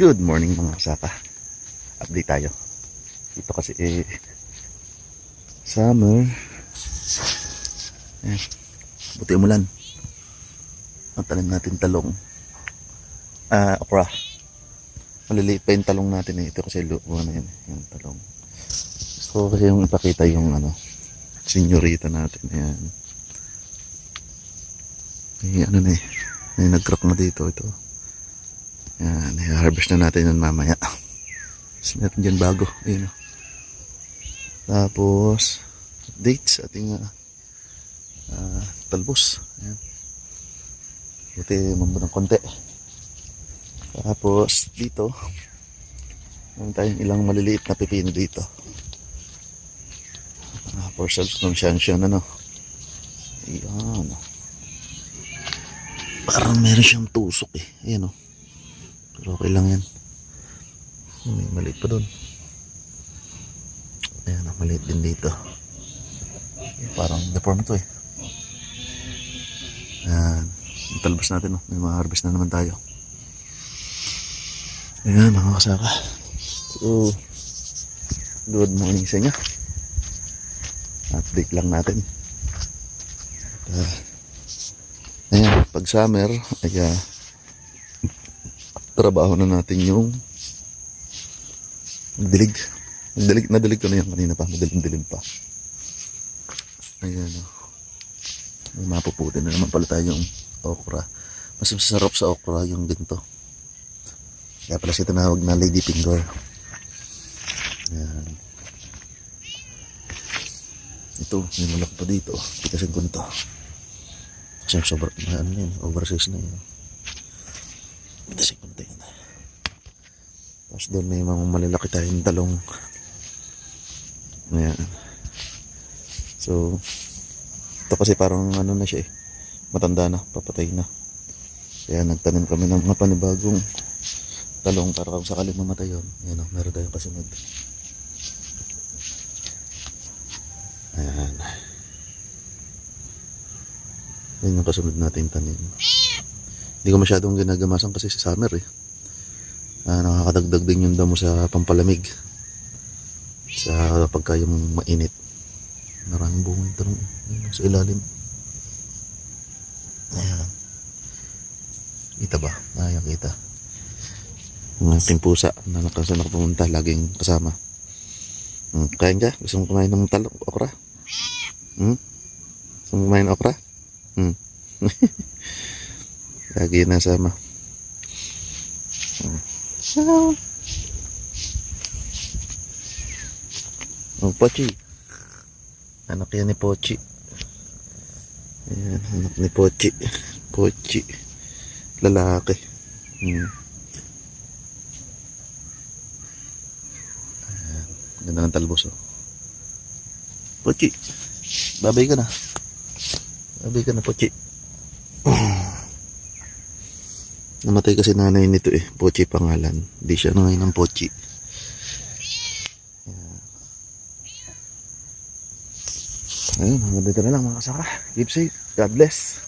Good morning mga kasaka. Update tayo. Ito kasi summer. Ayan. Buti umulan. Ang tanim natin talong. Okra. Maliliit pa yung talong natin Ito kasi luwa na yun. Yung talong. Gusto ko kasi yung ipakita yung senyorita natin. Ayan. May nag-crack na dito ito. Ayan, i-harvest na natin yun mamaya. Tapos meron dyan bago. Ayun. Tapos, dates ating talbos. Ayan. Buti mambo ng konti. Tapos, dito, meron tayong ilang maliliit na pipino dito. For self-consumption, Ayan. Parang meron siyang tusok Ayan Pero okay lang yan. May maliit pa doon. Ayan, maliit din dito. Parang deform to Ayan. Talbos natin May ma-harvest na naman tayo. Ayan, mga kasaka. So, good morning sa inyo. Update lang natin. Ayan, pag summer, trabaho na natin yung nadilig ko na yan kanina pa, madilim pa. Ayan may mapuputi na naman pala tayong okra. Mas masarap sa okra yung ganito, kaya pala siya tinawag na lady finger. Ayan. Ito, may malaki pa dito, pitasin ko nito kasi sobrang oversize na yun. Pitasin ko nito yun. Tapos doon may mga malalaki tayong talong. Ayan. So, ito kasi parang na siya matanda na, papatay na. Kaya nagtanim kami ng mga panibagong talong para kung sakaling mamatay yun. Ayan meron tayong kasunod. Ayan. Ayan yung kasunod natin tanim. Hindi ko masyadong ginagamasan kasi sa summer nakakadagdag din yung damo sa pampalamig sa pagka yung mainit. Maraming bunga yung talong sa ilalim. Ayan. Kita ba? Ayan, kita. Ang ating pusa na nakapunta, laging kasama. Kain ka? Gusto mong kumain ng talong, okra? Gusto mong kumain ng okra? Lagi nasama. Pochi. Anak yan ni Pochi. Ayan, anak ni Pochi. Pochi. Lalaki. Ayan. Ganda ng talbos Pochi. Babay ka na. Babay ka na, Pochi. Namatay kasi nanay nito Pochi pangalan. Hindi siya na ngayon ng Pochi. Ayun, hanggang dito na lang mga kasaka. Keep safe. God bless.